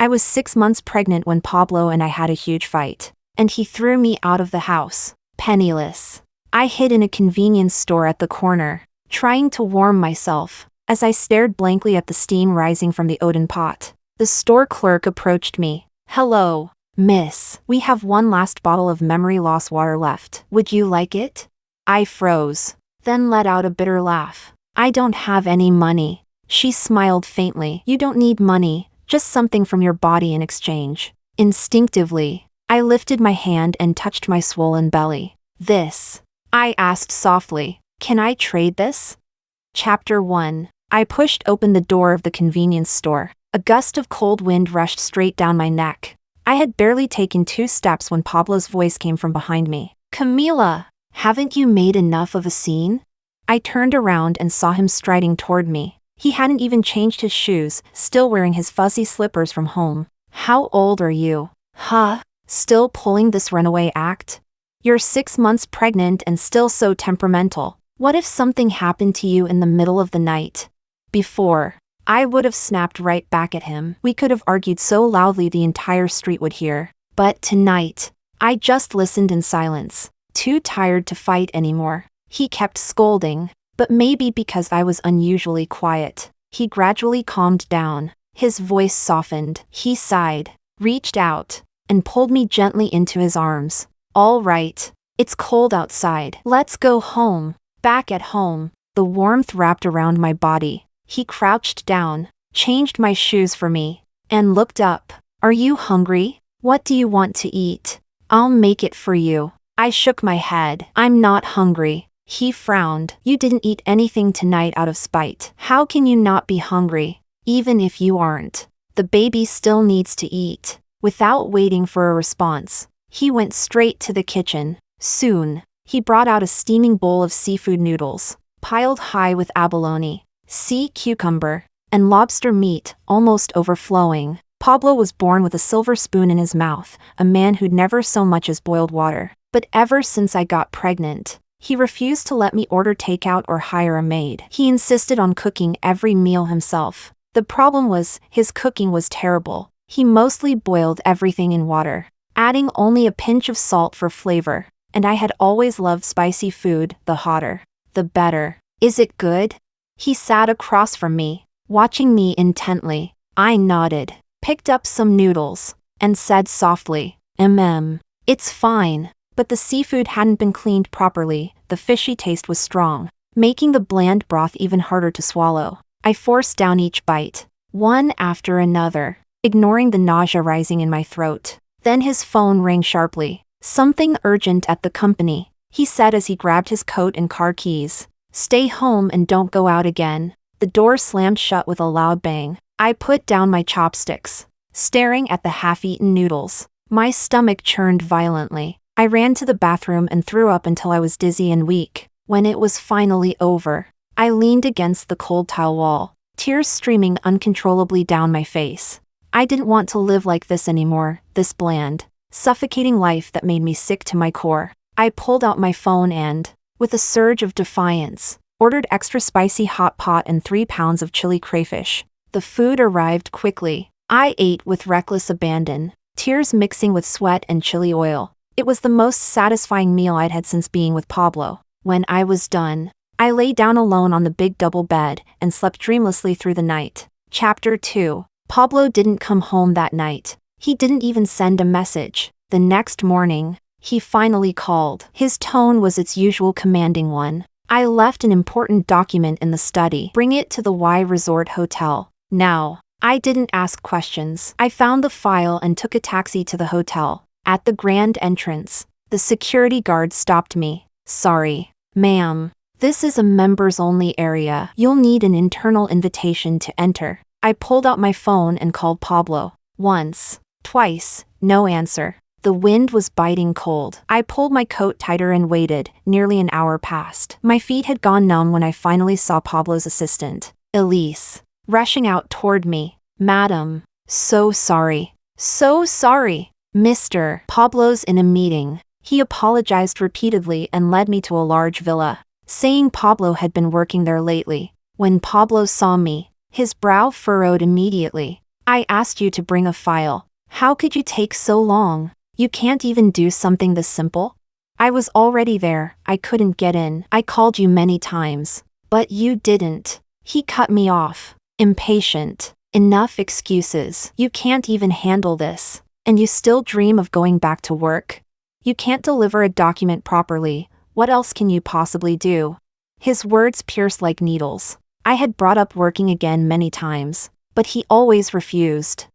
I was 6 months pregnant when Pablo and I had a huge fight, and he threw me out of the house, penniless. I hid in a convenience store at the corner, trying to warm myself, as I stared blankly at the steam rising from the oden pot. The store clerk approached me. "Hello, miss. We have one last bottle of memory loss water left. Would you like it?" I froze, then let out a bitter laugh. "I don't have any money." She smiled faintly. "You don't need money, just something from your body in exchange." Instinctively, I lifted my hand and touched my swollen belly. "This?" I asked softly. "Can I trade this?" Chapter 1. I pushed open the door of the convenience store. A gust of cold wind rushed straight down my neck. I had barely taken 2 steps when Pablo's voice came from behind me. "Camila, haven't you made enough of a scene?" I turned around and saw him striding toward me. He hadn't even changed his shoes, still wearing his fuzzy slippers from home. "How old are you?" "Huh? Still pulling this runaway act? You're 6 months pregnant and still so temperamental. What if something happened to you in the middle of the night?" Before, I would have snapped right back at him. We could have argued so loudly the entire street would hear. But tonight, I just listened in silence, too tired to fight anymore. He kept scolding, but maybe because I was unusually quiet, he gradually calmed down. His voice softened. He sighed, reached out, and pulled me gently into his arms. "All right, it's cold outside. Let's go home." Back at home, the warmth wrapped around my body. He crouched down, changed my shoes for me, and looked up. "Are you hungry? What do you want to eat? I'll make it for you." I shook my head. "I'm not hungry." He frowned. "You didn't eat anything tonight out of spite. How can you not be hungry, even if you aren't? The baby still needs to eat." Without waiting for a response, he went straight to the kitchen. Soon, he brought out a steaming bowl of seafood noodles, piled high with abalone, sea cucumber, and lobster meat, almost overflowing. Pablo was born with a silver spoon in his mouth, a man who'd never so much as boiled water. But ever since I got pregnant, he refused to let me order takeout or hire a maid. He insisted on cooking every meal himself. The problem was, his cooking was terrible. He mostly boiled everything in water, adding only a pinch of salt for flavor. And I had always loved spicy food. The hotter, the better. "Is it good?" He sat across from me, watching me intently. I nodded, picked up some noodles, and said softly, "It's fine." But the seafood hadn't been cleaned properly. The fishy taste was strong, making the bland broth even harder to swallow. I forced down each bite, one after another, ignoring the nausea rising in my throat. Then his phone rang sharply. "Something urgent at the company," he said as he grabbed his coat and car keys. "Stay home and don't go out again." The door slammed shut with a loud bang. I put down my chopsticks, staring at the half-eaten noodles. My stomach churned violently. I ran to the bathroom and threw up until I was dizzy and weak. When it was finally over, I leaned against the cold tile wall, tears streaming uncontrollably down my face. I didn't want to live like this anymore, this bland, suffocating life that made me sick to my core. I pulled out my phone and, with a surge of defiance, ordered extra spicy hot pot and 3 pounds of chili crayfish. The food arrived quickly. I ate with reckless abandon, tears mixing with sweat and chili oil. It was the most satisfying meal I'd had since being with Pablo. When I was done, I lay down alone on the big double bed and slept dreamlessly through the night. Chapter 2. Pablo didn't come home that night. He didn't even send a message. The next morning, he finally called. His tone was its usual commanding one. "I left an important document in the study. Bring it to the Y Resort Hotel now." I didn't ask questions. I found the file and took a taxi to the hotel. At the grand entrance, the security guard stopped me. "Sorry, ma'am. This is a members-only area. You'll need an internal invitation to enter." I pulled out my phone and called Pablo. Once, twice, no answer. The wind was biting cold. I pulled my coat tighter and waited. Nearly an hour passed. My feet had gone numb when I finally saw Pablo's assistant, Elise, rushing out toward me. "Madam, so sorry. So sorry. Mr. Pablo's in a meeting." He apologized repeatedly and led me to a large villa, saying Pablo had been working there lately. When Pablo saw me, his brow furrowed immediately. I asked you to bring a file. How could you take so long? You can't even do something this simple? I was already there, I couldn't get in. I called you many times. But you didn't. He cut me off. Impatient. Enough excuses. You can't even handle this. And you still dream of going back to work? You can't deliver a document properly. What else can you possibly do? His words pierced like needles. I had brought up working again many times, but he always refused.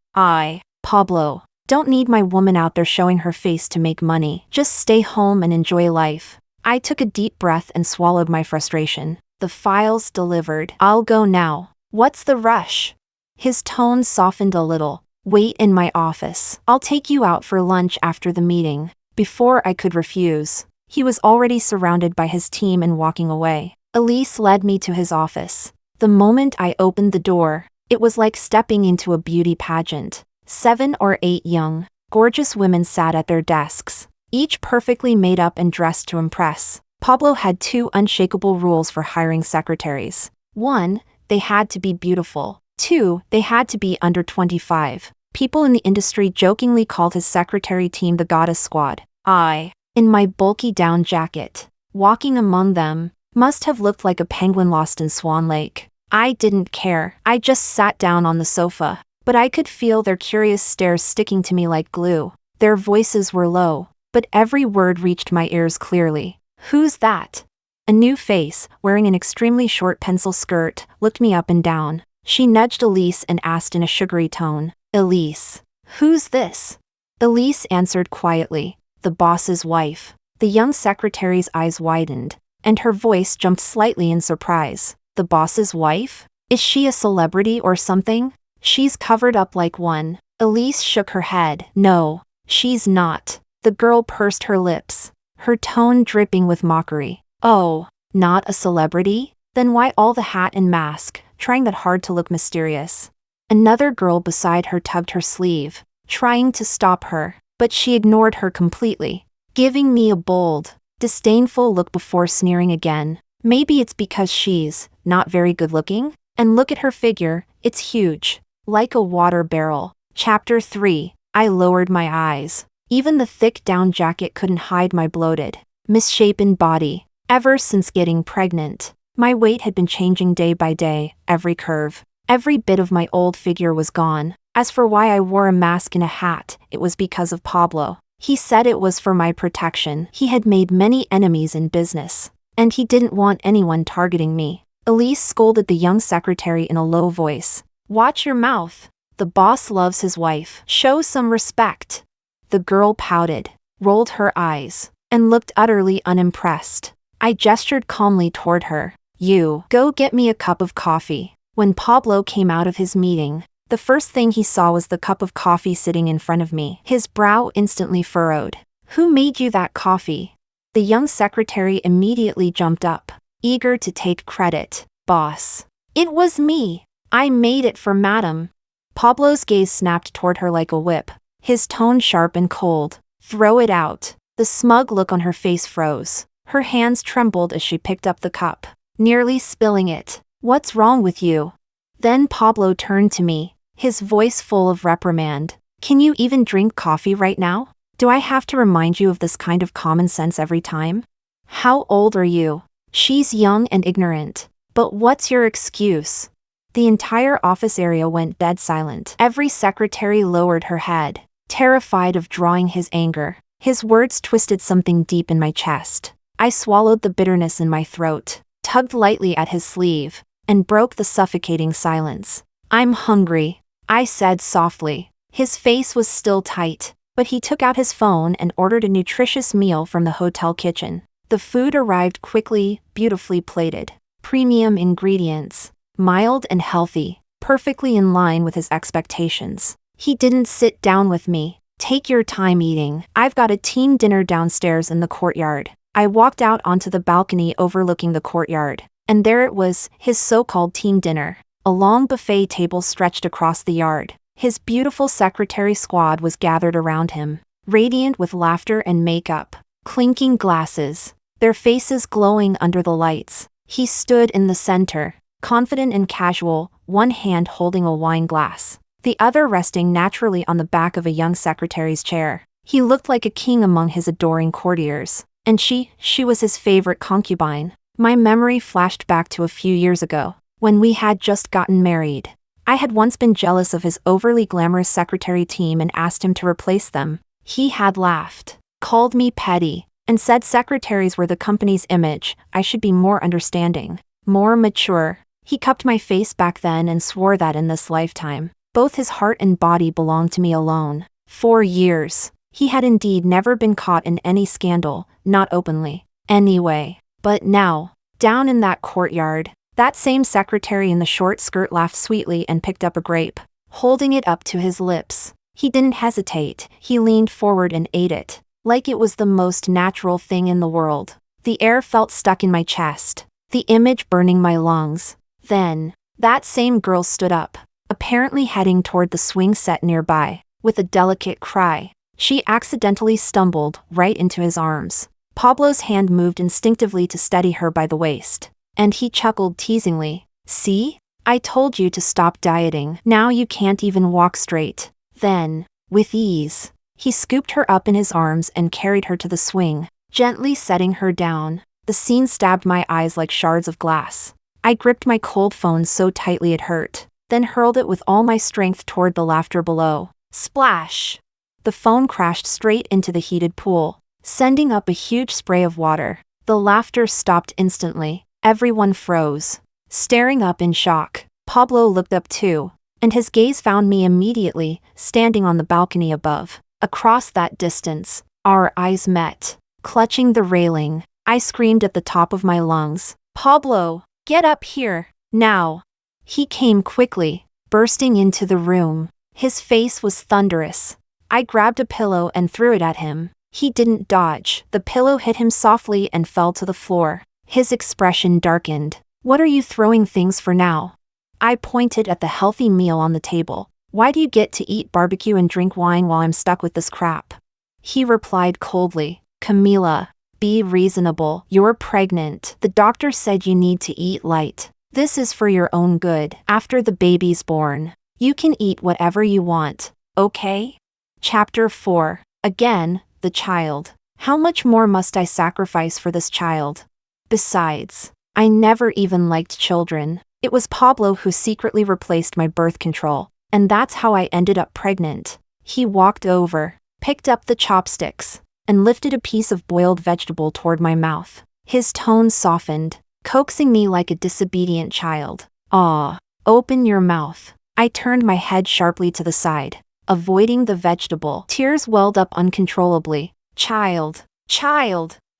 Pablo, don't need my woman out there showing her face to make money. Just stay home and enjoy life. I took a deep breath and swallowed my frustration. The file's delivered. I'll go now. What's the rush? His tone softened a little. Wait in my office. I'll take you out for lunch after the meeting. Before I could refuse, he was already surrounded by his team and walking away. Elise led me to his office. The moment I opened the door, it was like stepping into a beauty pageant. 7 or 8 young, gorgeous women sat at their desks, each perfectly made up and dressed to impress. Pablo had 2 unshakable rules for hiring secretaries. 1, they had to be beautiful. 2, they had to be under 25. People in the industry jokingly called his secretary team the Goddess Squad. I, in my bulky down jacket, walking among them, must have looked like a penguin lost in Swan Lake. I didn't care. I just sat down on the sofa, but I could feel their curious stares sticking to me like glue. Their voices were low, but every word reached my ears clearly. Who's that? A new face, wearing an extremely short pencil skirt, looked me up and down. She nudged Elise and asked in a sugary tone, Elise, who's this? Elise answered quietly, the boss's wife. The young secretary's eyes widened, and her voice jumped slightly in surprise. The boss's wife? Is she a celebrity or something? She's covered up like one. Elise shook her head. No, she's not. The girl pursed her lips, her tone dripping with mockery. Oh, not a celebrity? Then why all the hat and mask, trying that hard to look mysterious? Another girl beside her tugged her sleeve, trying to stop her, but she ignored her completely, giving me a bold, disdainful look before sneering again. Maybe it's because she's not very good looking? And look at her figure, it's huge, like a water barrel. Chapter 3. I lowered my eyes. Even the thick down jacket couldn't hide my bloated, misshapen body. Ever since getting pregnant, my weight had been changing day by day. Every curve, every bit of my old figure was gone. As for why I wore a mask and a hat, it was because of Pablo. He said it was for my protection. He had made many enemies in business, and he didn't want anyone targeting me. Elise scolded the young secretary in a low voice. Watch your mouth. The boss loves his wife. Show some respect. The girl pouted, rolled her eyes, and looked utterly unimpressed. I gestured calmly toward her. You, go get me a cup of coffee. When Pablo came out of his meeting, the first thing he saw was the cup of coffee sitting in front of me. His brow instantly furrowed. Who made you that coffee? The young secretary immediately jumped up, eager to take credit. Boss. It was me. I made it for Madam. Pablo's gaze snapped toward her like a whip, his tone sharp and cold. Throw it out. The smug look on her face froze. Her hands trembled as she picked up the cup, nearly spilling it. What's wrong with you? Then Pablo turned to me, his voice full of reprimand. Can you even drink coffee right now? Do I have to remind you of this kind of common sense every time? How old are you? She's young and ignorant. But what's your excuse? The entire office area went dead silent. Every secretary lowered her head, terrified of drawing his anger. His words twisted something deep in my chest. I swallowed the bitterness in my throat, tugged lightly at his sleeve, and broke the suffocating silence. I'm hungry, I said softly. His face was still tight, but he took out his phone and ordered a nutritious meal from the hotel kitchen. The food arrived quickly, beautifully plated. Premium ingredients, mild and healthy, perfectly in line with his expectations. He didn't sit down with me. Take your time eating. I've got a team dinner downstairs in the courtyard. I walked out onto the balcony overlooking the courtyard, and there it was, his so-called team dinner. A long buffet table stretched across the yard. His beautiful secretary squad was gathered around him, radiant with laughter and makeup, clinking glasses, their faces glowing under the lights. He stood in the center, confident and casual, one hand holding a wine glass, the other resting naturally on the back of a young secretary's chair. He looked like a king among his adoring courtiers. And she was his favorite concubine. My memory flashed back to a few years ago, when we had just gotten married. I had once been jealous of his overly glamorous secretary team and asked him to replace them. He had laughed, called me petty, and said secretaries were the company's image. I should be more understanding, more mature. He cupped my face back then and swore that in this lifetime, both his heart and body belonged to me alone. 4 years. He had indeed never been caught in any scandal, not openly, anyway. But now, down in that courtyard, that same secretary in the short skirt laughed sweetly and picked up a grape, holding it up to his lips. He didn't hesitate, he leaned forward and ate it, like it was the most natural thing in the world. The air felt stuck in my chest, the image burning my lungs. Then, that same girl stood up, apparently heading toward the swing set nearby, with a delicate cry. She accidentally stumbled right into his arms. Pablo's hand moved instinctively to steady her by the waist, and he chuckled teasingly. See? I told you to stop dieting. Now you can't even walk straight. Then, with ease, he scooped her up in his arms and carried her to the swing, gently setting her down. The scene stabbed my eyes like shards of glass. I gripped my cold phone so tightly it hurt, then hurled it with all my strength toward the laughter below. Splash! The phone crashed straight into the heated pool, sending up a huge spray of water. The laughter stopped instantly. Everyone froze, staring up in shock. Pablo looked up too, and his gaze found me immediately, standing on the balcony above. Across that distance, our eyes met. Clutching the railing, I screamed at the top of my lungs, "Pablo, get up here, now!" He came quickly, bursting into the room. His face was thunderous. I grabbed a pillow and threw it at him. He didn't dodge. The pillow hit him softly and fell to the floor. His expression darkened. "What are you throwing things for now?" I pointed at the healthy meal on the table. "Why do you get to eat barbecue and drink wine while I'm stuck with this crap?" He replied coldly, "Camila, be reasonable. You're pregnant. The doctor said you need to eat light. This is for your own good. After the baby's born, you can eat whatever you want, okay?" Chapter 4. Again, the child. How much more must I sacrifice for this child? Besides, I never even liked children. It was Pablo who secretly replaced my birth control, and that's how I ended up pregnant. He walked over, picked up the chopsticks, and lifted a piece of boiled vegetable toward my mouth. His tone softened, coaxing me like a disobedient child. "Ah, open your mouth." I turned my head sharply to the side, avoiding the vegetable. Tears welled up uncontrollably. Child,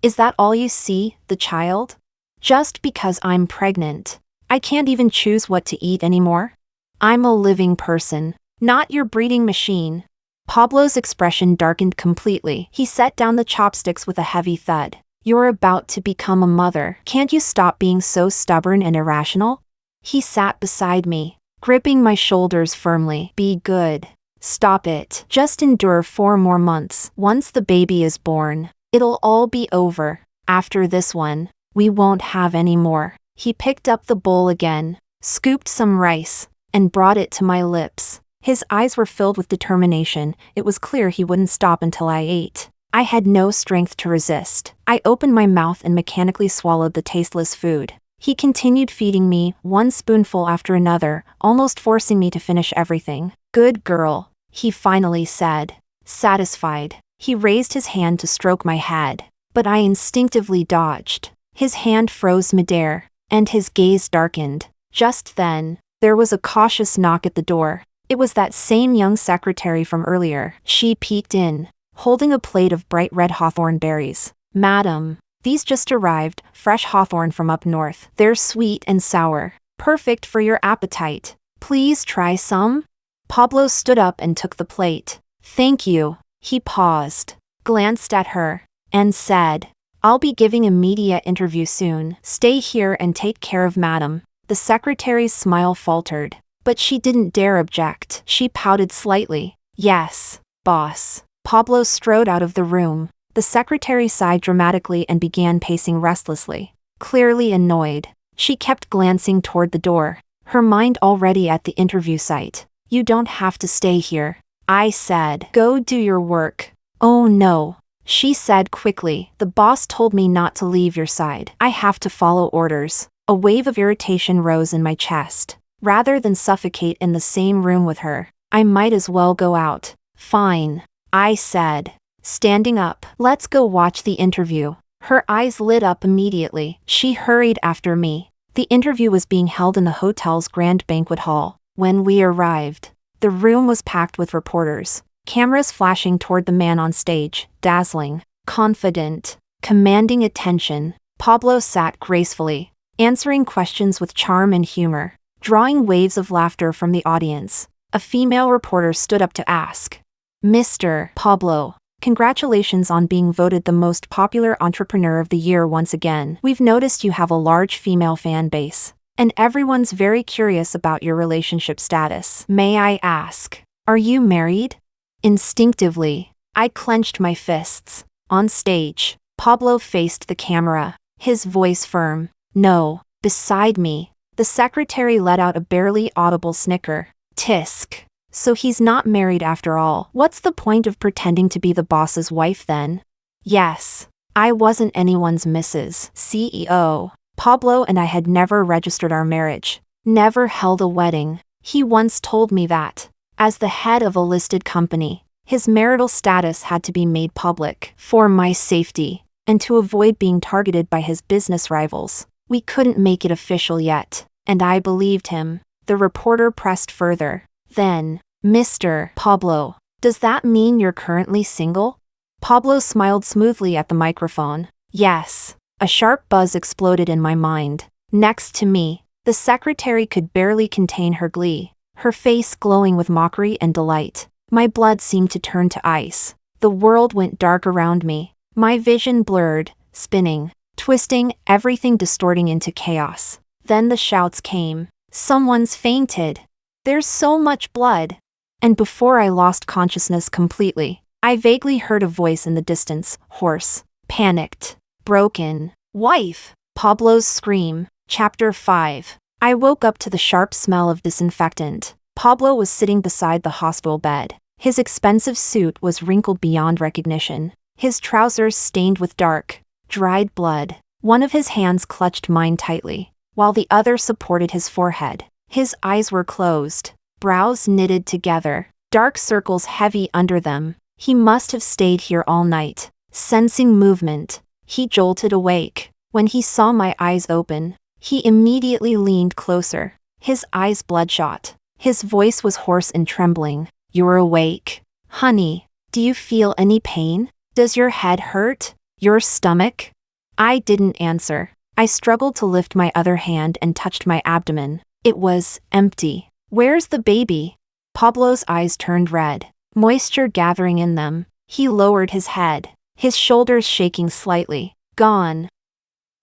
is that all you see, the child? Just because I'm pregnant, I can't even choose what to eat anymore? I'm a living person, not your breeding machine. Pablo's expression darkened completely. He set down the chopsticks with a heavy thud. "You're about to become a mother. Can't you stop being so stubborn and irrational?" He sat beside me, gripping my shoulders firmly. "Be good. Stop it. Just endure 4 more months. Once the baby is born, it'll all be over. After this one, we won't have any more." He picked up the bowl again, scooped some rice, and brought it to my lips. His eyes were filled with determination. It was clear he wouldn't stop until I ate. I had no strength to resist. I opened my mouth and mechanically swallowed the tasteless food. He continued feeding me, one spoonful after another, almost forcing me to finish everything. "Good girl," he finally said. Satisfied, he raised his hand to stroke my head, but I instinctively dodged. His hand froze midair, and his gaze darkened. Just then, there was a cautious knock at the door. It was that same young secretary from earlier. She peeked in, holding a plate of bright red hawthorn berries. "Madam, these just arrived, fresh hawthorn from up north. They're sweet and sour, perfect for your appetite. Please try some?" Pablo stood up and took the plate. "Thank you." He paused, glanced at her, and said, "I'll be giving a media interview soon. Stay here and take care of madam." The secretary's smile faltered, but she didn't dare object. She pouted slightly. "Yes, boss." Pablo strode out of the room. The secretary sighed dramatically and began pacing restlessly, clearly annoyed. She kept glancing toward the door, her mind already at the interview site. You don't have to stay here. I said, go do your work. Oh no. She said quickly, the boss told me not to leave your side. I have to follow orders. A wave of irritation rose in my chest. Rather than suffocate in the same room with her, I might as well go out. Fine. I said, standing up. Let's go watch the interview. Her eyes lit up immediately. She hurried after me. The interview was being held in the hotel's grand banquet hall. When we arrived, the room was packed with reporters, cameras flashing toward the man on stage, dazzling, confident, commanding attention. Pablo sat gracefully, answering questions with charm and humor, drawing waves of laughter from the audience. A female reporter stood up to ask, Mr. Pablo, congratulations on being voted the most popular entrepreneur of the year once again. We've noticed you have a large female fan base, and everyone's very curious about your relationship status. May I ask, are you married? Instinctively, I clenched my fists. On stage, Pablo faced the camera, his voice firm. No. Beside me, the secretary let out a barely audible snicker. Tisk. So he's not married after all. What's the point of pretending to be the boss's wife then? Yes. I wasn't anyone's Mrs. CEO. Pablo and I had never registered our marriage, never held a wedding. He once told me that, as the head of a listed company, his marital status had to be made public for my safety, and to avoid being targeted by his business rivals. We couldn't make it official yet, and I believed him. The reporter pressed further. Then, Mr. Pablo, does that mean you're currently single? Pablo smiled smoothly at the microphone. Yes. A sharp buzz exploded in my mind. Next to me, the secretary could barely contain her glee, her face glowing with mockery and delight. My blood seemed to turn to ice. The world went dark around me. My vision blurred, spinning, twisting, everything distorting into chaos. Then the shouts came. Someone's fainted. There's so much blood. And before I lost consciousness completely, I vaguely heard a voice in the distance, hoarse, panicked, broken. Wife! Pablo's scream. Chapter 5. I woke up to the sharp smell of disinfectant. Pablo was sitting beside the hospital bed. His expensive suit was wrinkled beyond recognition. His trousers stained with dark, dried blood. One of his hands clutched mine tightly, while the other supported his forehead. His eyes were closed, brows knitted together, dark circles heavy under them. He must have stayed here all night. Sensing movement, he jolted awake. When he saw my eyes open, he immediately leaned closer, his eyes bloodshot. His voice was hoarse and trembling. You're awake. Honey, do you feel any pain? Does your head hurt? Your stomach? I didn't answer. I struggled to lift my other hand and touched my abdomen. It was empty. Where's the baby? Pablo's eyes turned red, moisture gathering in them. He lowered his head, his shoulders shaking slightly. Gone.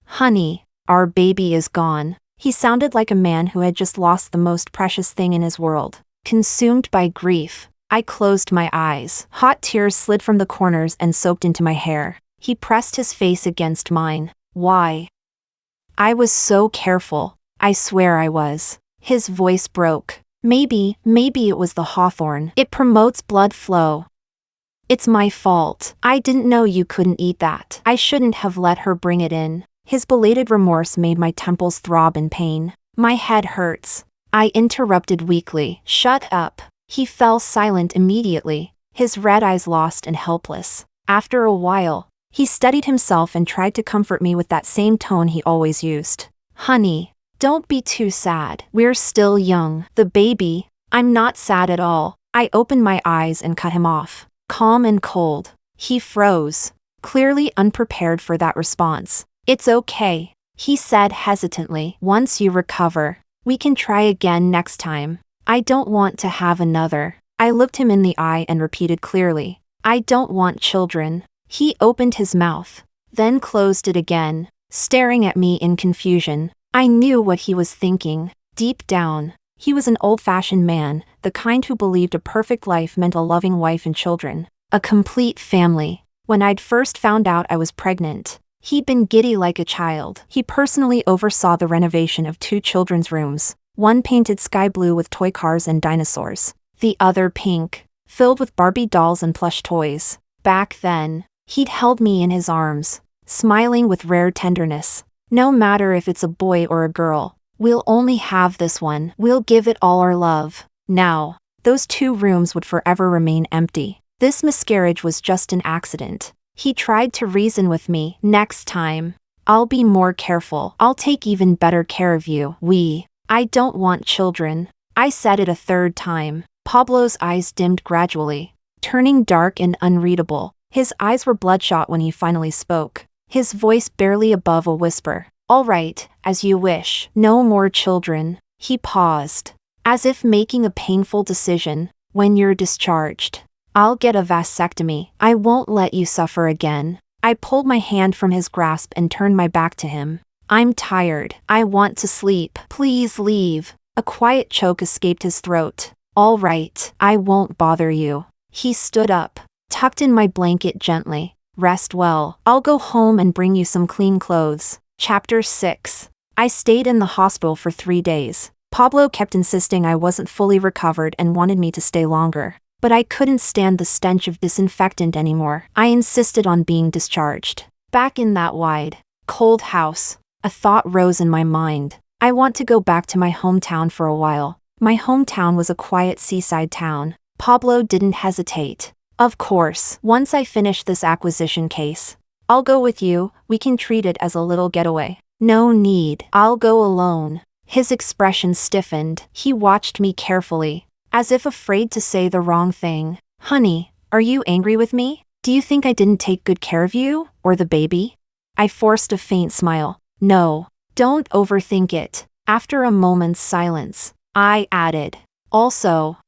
Honey, our baby is gone. He sounded like a man who had just lost the most precious thing in his world. Consumed by grief, I closed my eyes. Hot tears slid from the corners and soaked into my hair. He pressed his face against mine. Why? I was so careful. I swear I was. His voice broke. Maybe it was the hawthorn. It promotes blood flow. It's my fault. I didn't know you couldn't eat that. I shouldn't have let her bring it in. His belated remorse made my temples throb in pain. My head hurts. I interrupted weakly. Shut up. He fell silent immediately, his red eyes lost and helpless. After a while, he steadied himself and tried to comfort me with that same tone he always used. Honey, don't be too sad. We're still young. The baby. I'm not sad at all. I opened my eyes and cut him off. Calm and cold. He froze, clearly unprepared for that response. It's okay, he said hesitantly. Once you recover, we can try again next time. I don't want to have another. I looked him in the eye and repeated clearly. I don't want children. He opened his mouth, then closed it again, staring at me in confusion. I knew what he was thinking. Deep down, he was an old-fashioned man, the kind who believed a perfect life meant a loving wife and children, a complete family. When I'd first found out I was pregnant, he'd been giddy like a child. He personally oversaw the renovation of 2 children's rooms, one painted sky blue with toy cars and dinosaurs, the other pink, filled with Barbie dolls and plush toys. Back then, he'd held me in his arms, smiling with rare tenderness. No matter if it's a boy or a girl, we'll only have this one. We'll give it all our love. Now, those 2 rooms would forever remain empty. This miscarriage was just an accident. He tried to reason with me. Next time, I'll be more careful. I'll take even better care of you. I don't want children. I said it a 3rd time. Pablo's eyes dimmed gradually, turning dark and unreadable. His eyes were bloodshot when he finally spoke, his voice barely above a whisper. All right, as you wish. No more children. He paused, as if making a painful decision. When you're discharged, I'll get a vasectomy. I won't let you suffer again. I pulled my hand from his grasp and turned my back to him. I'm tired. I want to sleep. Please leave. A quiet choke escaped his throat. All right, I won't bother you. He stood up, tucked in my blanket gently. Rest well. I'll go home and bring you some clean clothes. Chapter 6. I stayed in the hospital for 3 days. Pablo kept insisting I wasn't fully recovered and wanted me to stay longer. But I couldn't stand the stench of disinfectant anymore. I insisted on being discharged. Back in that wide, cold house, a thought rose in my mind. I want to go back to my hometown for a while. My hometown was a quiet seaside town. Pablo didn't hesitate. Of course, once I finish this acquisition case, I'll go with you. We can treat it as a little getaway. No need. I'll go alone. His expression stiffened. He watched me carefully, as if afraid to say the wrong thing. Honey, are you angry with me? Do you think I didn't take good care of you, or the baby? I forced a faint smile. No, don't overthink it. After a moment's silence, I added, also,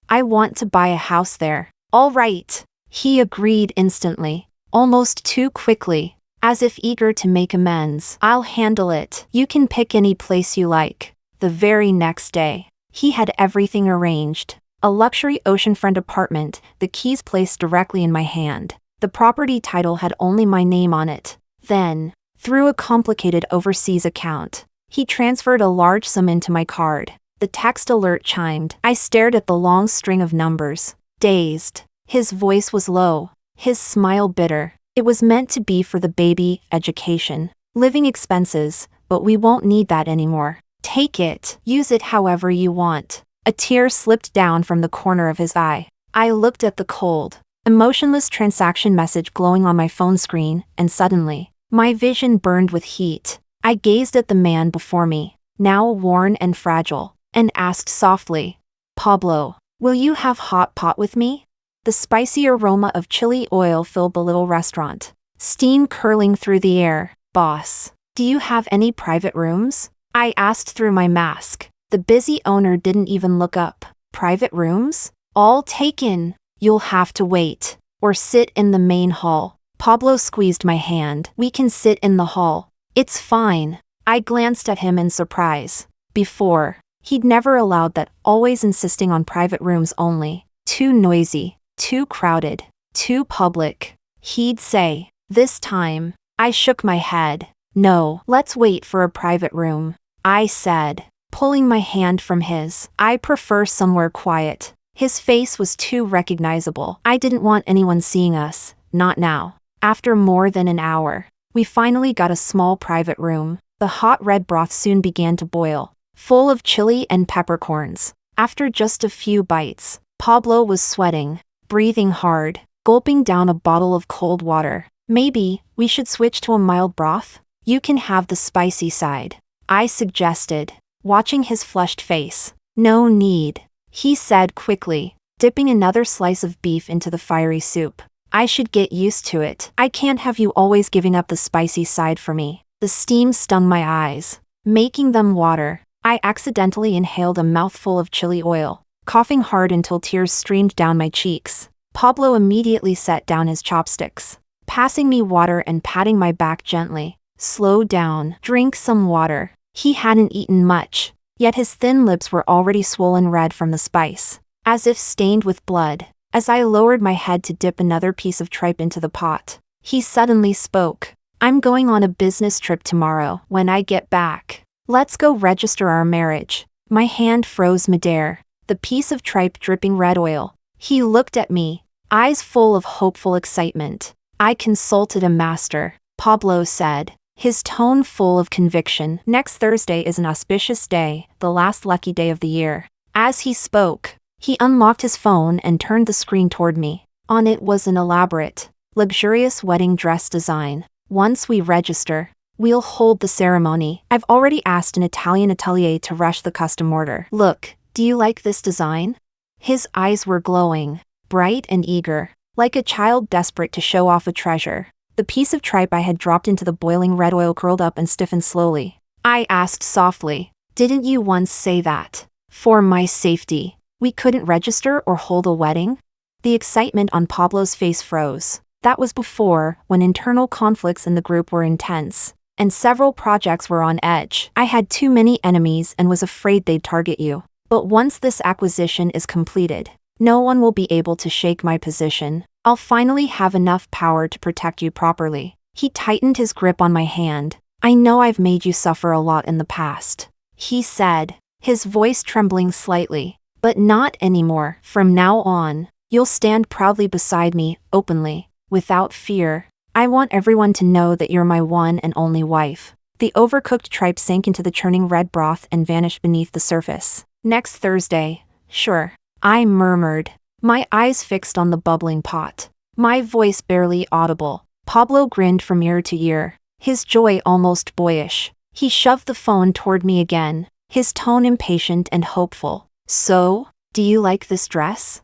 I want to buy a house there. All right. He agreed instantly, almost too quickly, as if eager to make amends. I'll handle it. You can pick any place you like. The very next day, he had everything arranged. A luxury oceanfront apartment, the keys placed directly in my hand. The property title had only my name on it. Then, through a complicated overseas account, he transferred a large sum into my card. The text alert chimed. I stared at the long string of numbers, dazed. His voice was low, his smile bitter. It was meant to be for the baby, education, living expenses, but we won't need that anymore. Take it. Use it however you want. A tear slipped down from the corner of his eye. I looked at the cold, emotionless transaction message glowing on my phone screen, and suddenly, my vision burned with heat. I gazed at the man before me, now worn and fragile, and asked softly, Pablo, will you have hot pot with me? The spicy aroma of chili oil filled the little restaurant, steam curling through the air. Boss, do you have any private rooms? I asked through my mask. The busy owner didn't even look up. Private rooms? All taken. You'll have to wait, or sit in the main hall. Pablo squeezed my hand. We can sit in the hall. It's fine. I glanced at him in surprise. Before, he'd never allowed that, always insisting on private rooms only. Too noisy, too crowded, too public, he'd say. This time, I shook my head. No, let's wait for a private room, I said, pulling my hand from his. I prefer somewhere quiet. His face was too recognizable. I didn't want anyone seeing us, not now. After more than an hour, we finally got a small private room. The hot red broth soon began to boil, full of chili and peppercorns. After just a few bites, Pablo was sweating, breathing hard, gulping down a bottle of cold water. Maybe we should switch to a mild broth? You can have the spicy side, I suggested, watching his flushed face. No need, he said quickly, dipping another slice of beef into the fiery soup. I should get used to it. I can't have you always giving up the spicy side for me. The steam stung my eyes, making them water. I accidentally inhaled a mouthful of chili oil, coughing hard until tears streamed down my cheeks. Pablo immediately set down his chopsticks, passing me water and patting my back gently. Slow down. Drink some water. He hadn't eaten much, yet his thin lips were already swollen red from the spice, as if stained with blood. As I lowered my head to dip another piece of tripe into the pot, he suddenly spoke. I'm going on a business trip tomorrow. When I get back, Let's go register our marriage. My hand froze midair, the piece of tripe dripping red oil. He looked at me, eyes full of hopeful excitement. I consulted a master, Pablo said, his tone full of conviction. Next Thursday is an auspicious day, the last lucky day of the year. As he spoke, he unlocked his phone and turned the screen toward me. On it was an elaborate, luxurious wedding dress design. Once we register, we'll hold the ceremony. I've already asked an Italian atelier to rush the custom order. Look, do you like this design? His eyes were glowing, bright and eager, like a child desperate to show off a treasure. The piece of tripe I had dropped into the boiling red oil curled up and stiffened slowly. I asked softly, "Didn't you once say that, for my safety, we couldn't register or hold a wedding?" The excitement on Pablo's face froze. That was before, when internal conflicts in the group were intense, and several projects were on edge. I had too many enemies and was afraid they'd target you. But once this acquisition is completed, no one will be able to shake my position. I'll finally have enough power to protect you properly. He tightened his grip on my hand. I know I've made you suffer a lot in the past, he said, his voice trembling slightly. But not anymore. From now on, you'll stand proudly beside me, openly, without fear. I want everyone to know that you're my one and only wife. The overcooked tripe sank into the churning red broth and vanished beneath the surface. Next Thursday, sure, I murmured, my eyes fixed on the bubbling pot, my voice barely audible. Pablo grinned from ear to ear, his joy almost boyish. He shoved the phone toward me again, his tone impatient and hopeful. So, do you like this dress?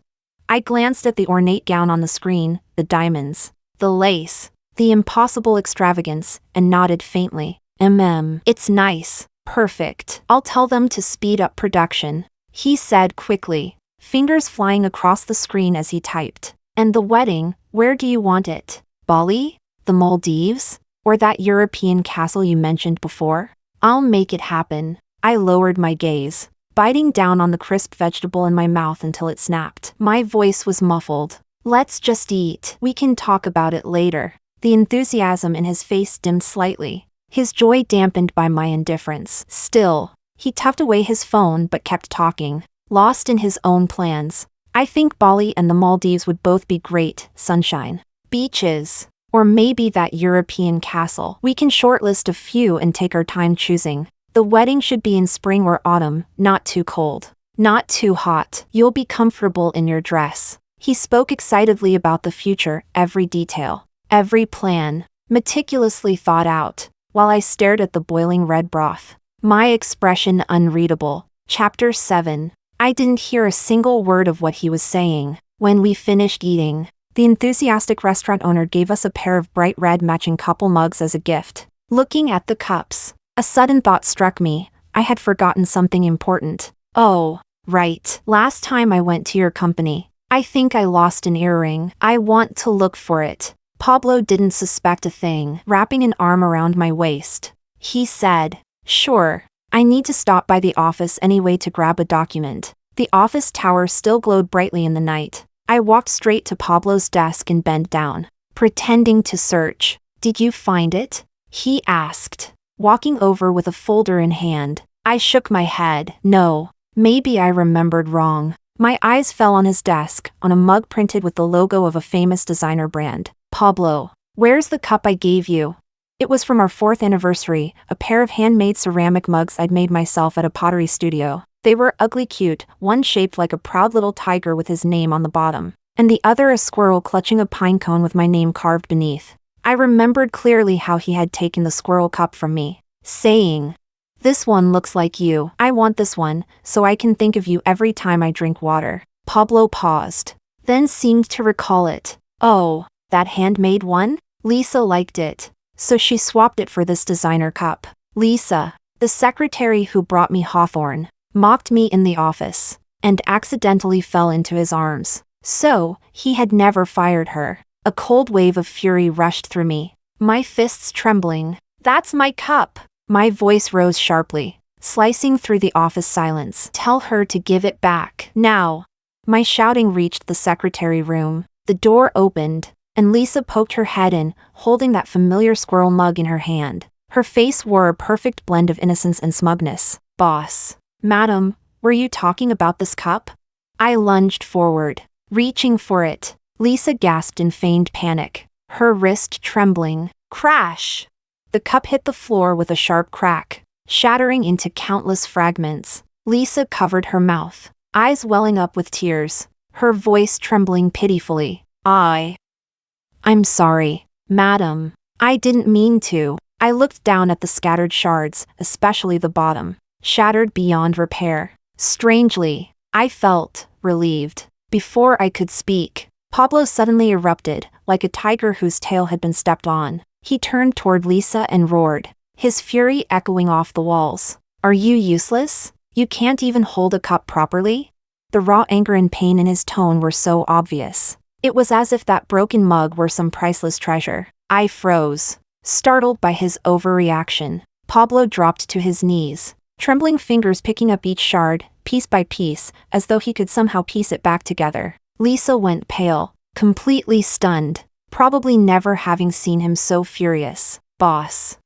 I glanced at the ornate gown on the screen, the diamonds, the lace, the impossible extravagance, and nodded faintly. It's nice, perfect. I'll tell them to speed up production, he said quickly, fingers flying across the screen as he typed. And the wedding, where do you want it? Bali? The Maldives? Or that European castle you mentioned before? I'll make it happen. I lowered my gaze, biting down on the crisp vegetable in my mouth until it snapped. My voice was muffled. Let's just eat. We can talk about it later. The enthusiasm in his face dimmed slightly, his joy dampened by my indifference. Still, he tucked away his phone but kept talking, lost in his own plans. I think Bali and the Maldives would both be great, sunshine, beaches, or maybe that European castle. We can shortlist a few and take our time choosing. The wedding should be in spring or autumn, not too cold, not too hot. You'll be comfortable in your dress. He spoke excitedly about the future, every detail, every plan, meticulously thought out, while I stared at the boiling red broth, my expression unreadable. Chapter 7. I didn't hear a single word of what he was saying. When we finished eating, the enthusiastic restaurant owner gave us a pair of bright red matching couple mugs as a gift. Looking at the cups, a sudden thought struck me. I had forgotten something important. Oh, right. Last time I went to your company, I think I lost an earring. I want to look for it. Pablo didn't suspect a thing, wrapping an arm around my waist. He said, sure. I need to stop by the office anyway to grab a document. The office tower still glowed brightly in the night. I walked straight to Pablo's desk and bent down, pretending to search. Did you find it? He asked, walking over with a folder in hand. I shook my head. No, maybe I remembered wrong. My eyes fell on his desk, on a mug printed with the logo of a famous designer brand. Pablo, where's the cup I gave you? It was from our 4th anniversary, a pair of handmade ceramic mugs I'd made myself at a pottery studio. They were ugly cute, one shaped like a proud little tiger with his name on the bottom, and the other a squirrel clutching a pine cone with my name carved beneath. I remembered clearly how he had taken the squirrel cup from me, saying, "This one looks like you. I want this one, so I can think of you every time I drink water." Pablo paused, then seemed to recall it. Oh, that handmade one? Lisa liked it, so she swapped it for this designer cup. Lisa, the secretary who brought me Hawthorne, mocked me in the office, and accidentally fell into his arms. So, he had never fired her. A cold wave of fury rushed through me, my fists trembling. That's my cup! My voice rose sharply, slicing through the office silence. Tell her to give it back, now! My shouting reached the secretary room. The door opened, and Lisa poked her head in, holding that familiar squirrel mug in her hand. Her face wore a perfect blend of innocence and smugness. Boss. Madam, were you talking about this cup? I lunged forward, reaching for it. Lisa gasped in feigned panic, her wrist trembling. Crash! The cup hit the floor with a sharp crack, shattering into countless fragments. Lisa covered her mouth, eyes welling up with tears, her voice trembling pitifully. I'm sorry, madam. I didn't mean to. I looked down at the scattered shards, especially the bottom, shattered beyond repair. Strangely, I felt relieved. Before I could speak, Pablo suddenly erupted, like a tiger whose tail had been stepped on. He turned toward Lisa and roared, his fury echoing off the walls. Are you useless? You can't even hold a cup properly? The raw anger and pain in his tone were so obvious. It was as if that broken mug were some priceless treasure. I froze, startled by his overreaction. Pablo dropped to his knees, trembling fingers picking up each shard, piece by piece, as though he could somehow piece it back together. Lisa went pale, completely stunned, probably never having seen him so furious. Boss.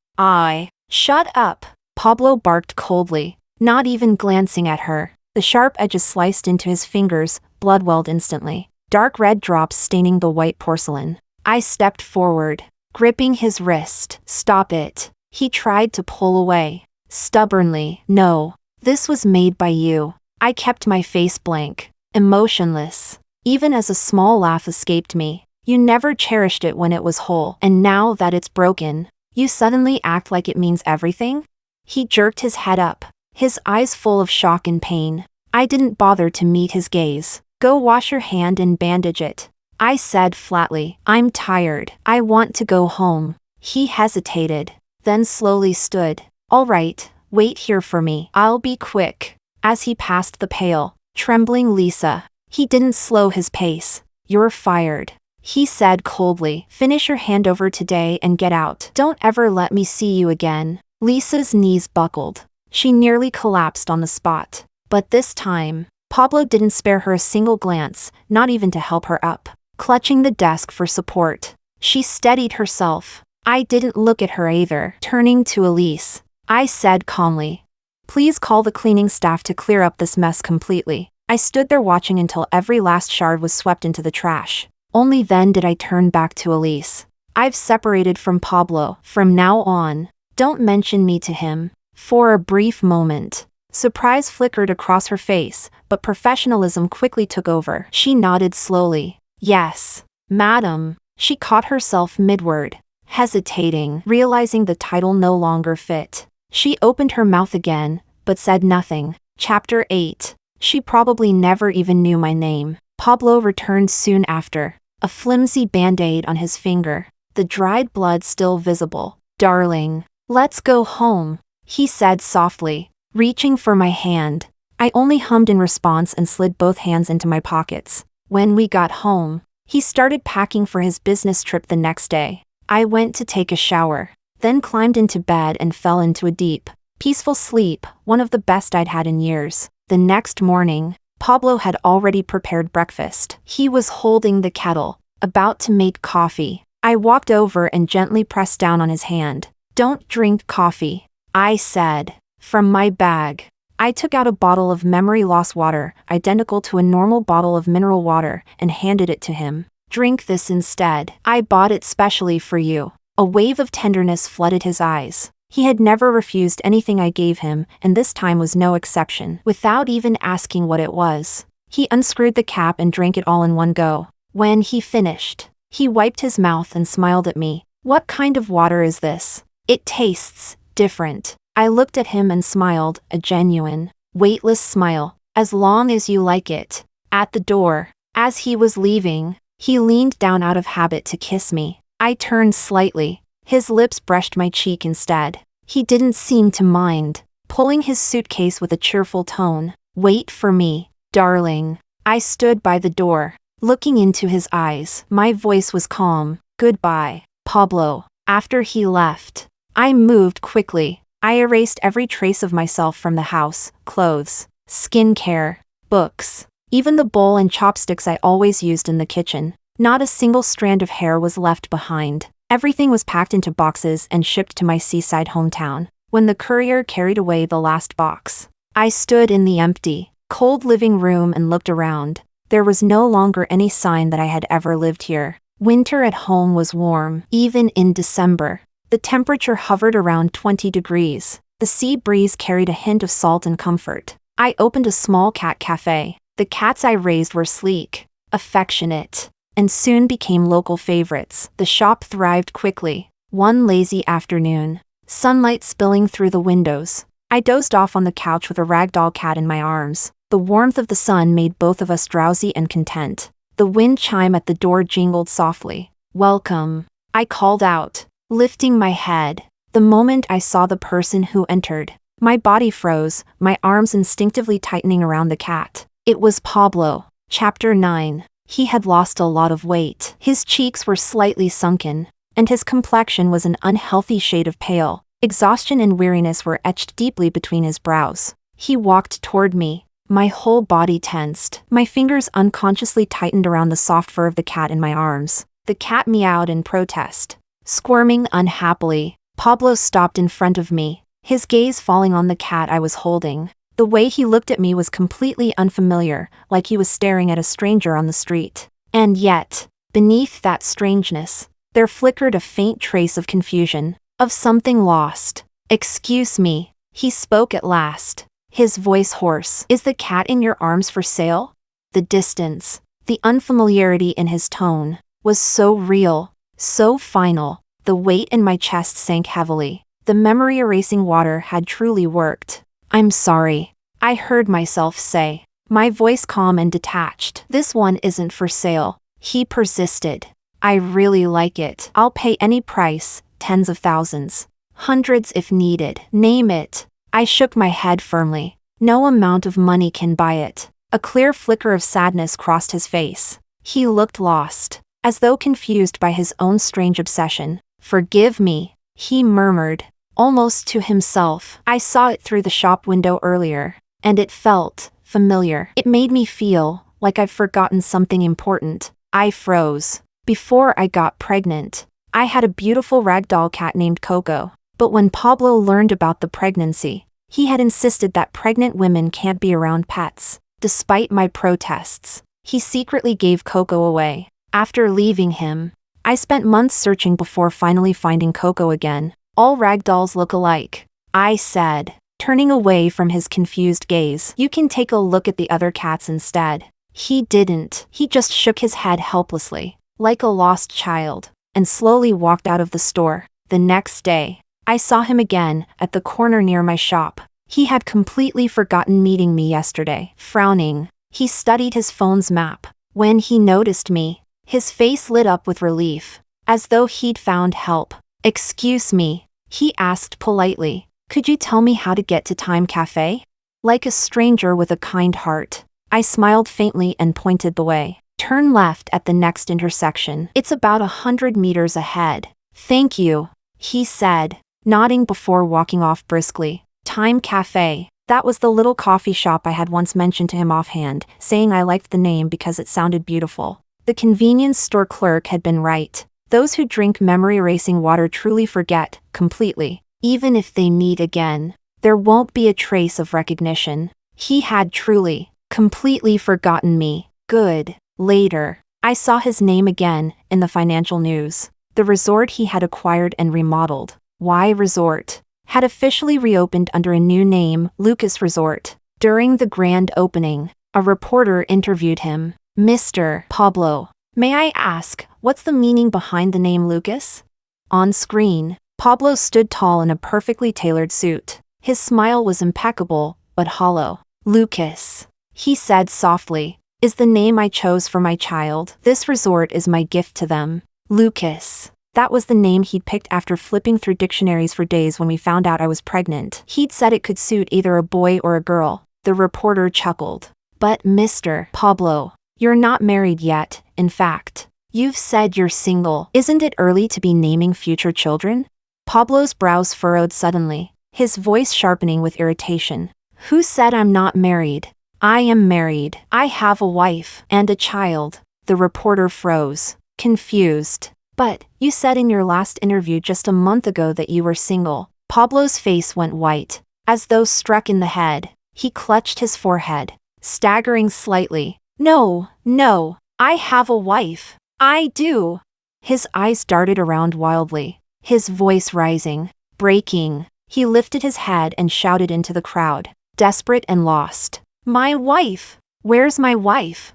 Shut up, Pablo barked coldly, not even glancing at her. The sharp edges sliced into his fingers, blood welled instantly, dark red drops staining the white porcelain. I stepped forward, gripping his wrist. Stop it. He tried to pull away, stubbornly. No, this was made by you. I kept my face blank, emotionless, even as a small laugh escaped me. You never cherished it when it was whole, and now that it's broken, you suddenly act like it means everything? He jerked his head up, his eyes full of shock and pain. I didn't bother to meet his gaze. Go wash your hand and bandage it, I said flatly. I'm tired. I want to go home. He hesitated, then slowly stood. All right, wait here for me. I'll be quick. As he passed the pale, trembling Lisa, he didn't slow his pace. You're fired, he said coldly. Finish your handover today and get out. Don't ever let me see you again. Lisa's knees buckled. She nearly collapsed on the spot. But this time, Pablo didn't spare her a single glance, not even to help her up. Clutching the desk for support, she steadied herself. I didn't look at her either. Turning to Elise, I said calmly, please call the cleaning staff to clear up this mess completely. I stood there watching until every last shard was swept into the trash. Only then did I turn back to Elise. I've separated from Pablo. From now on, don't mention me to him. For a brief moment, surprise flickered across her face, but professionalism quickly took over. She nodded slowly. Yes, madam. She caught herself mid-word, hesitating, realizing the title no longer fit. She opened her mouth again, but said nothing. Chapter 8. She probably never even knew my name. Pablo returned soon after, a flimsy band-aid on his finger, the dried blood still visible. Darling, let's go home, he said softly, reaching for my hand. I only hummed in response and slid both hands into my pockets. When we got home, he started packing for his business trip the next day. I went to take a shower, then climbed into bed and fell into a deep, peaceful sleep, one of the best I'd had in years. The next morning, Pablo had already prepared breakfast. He was holding the kettle, about to make coffee. I walked over and gently pressed down on his hand. Don't drink coffee, I said. From my bag, I took out a bottle of memory loss water, identical to a normal bottle of mineral water, and handed it to him. Drink this instead. I bought it specially for you. A wave of tenderness flooded his eyes. He had never refused anything I gave him, and this time was no exception. Without even asking what it was, he unscrewed the cap and drank it all in one go. When he finished, he wiped his mouth and smiled at me. What kind of water is this? It tastes different. I looked at him and smiled, a genuine, weightless smile. As long as you like it. At the door, as he was leaving, he leaned down out of habit to kiss me. I turned slightly. His lips brushed my cheek instead. He didn't seem to mind, pulling his suitcase with a cheerful tone. Wait for me, darling. I stood by the door, looking into his eyes. My voice was calm. Goodbye, Pablo. After he left, I moved quickly. I erased every trace of myself from the house, clothes, skincare, books, even the bowl and chopsticks I always used in the kitchen. Not a single strand of hair was left behind. Everything was packed into boxes and shipped to my seaside hometown. When the courier carried away the last box, I stood in the empty, cold living room and looked around. There was no longer any sign that I had ever lived here. Winter at home was warm, even in December. The temperature hovered around 20 degrees. The sea breeze carried a hint of salt and comfort. I opened a small cat cafe. The cats I raised were sleek, affectionate, and soon became local favorites. The shop thrived quickly. One lazy afternoon, sunlight spilling through the windows, I dozed off on the couch with a ragdoll cat in my arms. The warmth of the sun made both of us drowsy and content. The wind chime at the door jingled softly. "Welcome," I called out, lifting my head. The moment I saw the person who entered, my body froze, my arms instinctively tightening around the cat. It was Pablo. Chapter 9. He had lost a lot of weight. His cheeks were slightly sunken, and his complexion was an unhealthy shade of pale. Exhaustion and weariness were etched deeply between his brows. He walked toward me. My whole body tensed. My fingers unconsciously tightened around the soft fur of the cat in my arms. The cat meowed in protest. Squirming unhappily, Pablo stopped in front of me, his gaze falling on the cat I was holding. The way he looked at me was completely unfamiliar, like he was staring at a stranger on the street. And yet, beneath that strangeness, there flickered a faint trace of confusion, of something lost. "Excuse me," he spoke at last, his voice hoarse. "Is the cat in your arms for sale?" The distance, the unfamiliarity in his tone, was so real, so final. The weight in my chest sank heavily. The memory-erasing water had truly worked. "I'm sorry," I heard myself say, my voice calm and detached. "This one isn't for sale," he persisted. "I really like it. I'll pay any price, tens of thousands, hundreds if needed. Name it." I shook my head firmly. "No amount of money can buy it." A clear flicker of sadness crossed his face. He looked lost, as though confused by his own strange obsession. "Forgive me," he murmured, almost to himself. I saw it through the shop window earlier, and it felt familiar. It made me feel like I've forgotten something important. I froze. Before I got pregnant, I had a beautiful ragdoll cat named Coco. But when Pablo learned about the pregnancy, he had insisted that pregnant women can't be around pets. Despite my protests, he secretly gave Coco away. After leaving him, I spent months searching before finally finding Coco again. "All ragdolls look alike," I said, turning away from his confused gaze. "You can take a look at the other cats instead." He didn't. He just shook his head helplessly, like a lost child, and slowly walked out of the store. The next day, I saw him again, at the corner near my shop. He had completely forgotten meeting me yesterday. Frowning, he studied his phone's map. When he noticed me, his face lit up with relief, as though he'd found help. "Excuse me," he asked politely. "Could you tell me how to get to Time Cafe?" Like a stranger with a kind heart, I smiled faintly and pointed the way. "Turn left at the next intersection. It's about 100 meters ahead." "Thank you," he said, nodding before walking off briskly. Time Cafe. That was the little coffee shop I had once mentioned to him offhand, saying I liked the name because it sounded beautiful. The convenience store clerk had been right. Those who drink memory-erasing water truly forget, completely. Even if they meet again, there won't be a trace of recognition. He had truly, completely forgotten me. Good. Later, I saw his name again, in the financial news. The resort he had acquired and remodeled, Y Resort, had officially reopened under a new name, Lucas Resort. During the grand opening, a reporter interviewed him. "Mr. Pablo, may I ask, what's the meaning behind the name Lucas?" On screen, Pablo stood tall in a perfectly tailored suit. His smile was impeccable, but hollow. "Lucas," he said softly, "is the name I chose for my child. This resort is my gift to them." Lucas. That was the name he'd picked after flipping through dictionaries for days when we found out I was pregnant. He'd said it could suit either a boy or a girl. The reporter chuckled. "But Mr. Pablo, you're not married yet, in fact. You've said you're single. Isn't it early to be naming future children?" Pablo's brows furrowed suddenly, his voice sharpening with irritation. "Who said I'm not married? I am married. I have a wife and a child." The reporter froze, confused. But, you said in your last interview just a month ago that you were single. Pablo's face went white, as though struck in the head. He clutched his forehead, staggering slightly. No, no, I have a wife. I do. His eyes darted around wildly, his voice rising, breaking. He lifted his head and shouted into the crowd, desperate and lost. My wife! Where's my wife?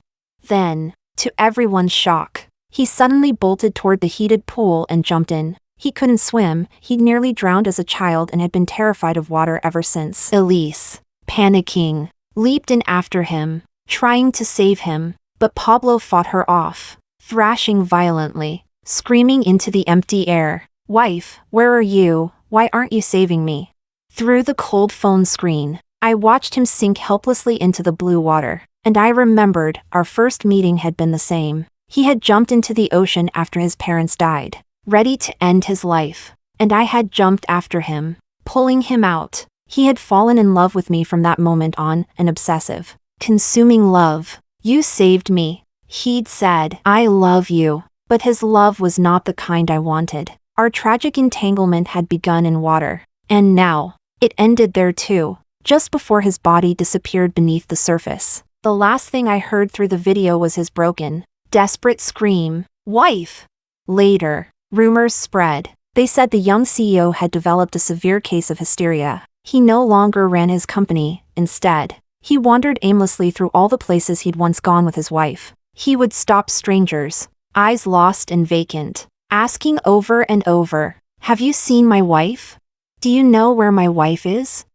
Then, to everyone's shock, he suddenly bolted toward the heated pool and jumped in. He couldn't swim, he'd nearly drowned as a child and had been terrified of water ever since. Elise, panicking, leaped in after him, trying to save him, but Pablo fought her off, thrashing violently, screaming into the empty air. Wife, where are you? Why aren't you saving me? Through the cold phone screen, I watched him sink helplessly into the blue water, and I remembered our first meeting had been the same. He had jumped into the ocean after his parents died, ready to end his life, and I had jumped after him, pulling him out. He had fallen in love with me from that moment on, an obsessive, consuming love. You saved me, he'd said. I love you. But his love was not the kind I wanted. Our tragic entanglement had begun in water, and now, it ended there too, just before his body disappeared beneath the surface. The last thing I heard through the video was his broken, desperate scream, "Wife!" Later, rumors spread. They said the young CEO had developed a severe case of hysteria. He no longer ran his company. Instead, he wandered aimlessly through all the places he'd once gone with his wife. He would stop strangers, eyes lost and vacant, asking over and over, "Have you seen my wife? Do you know where my wife is?"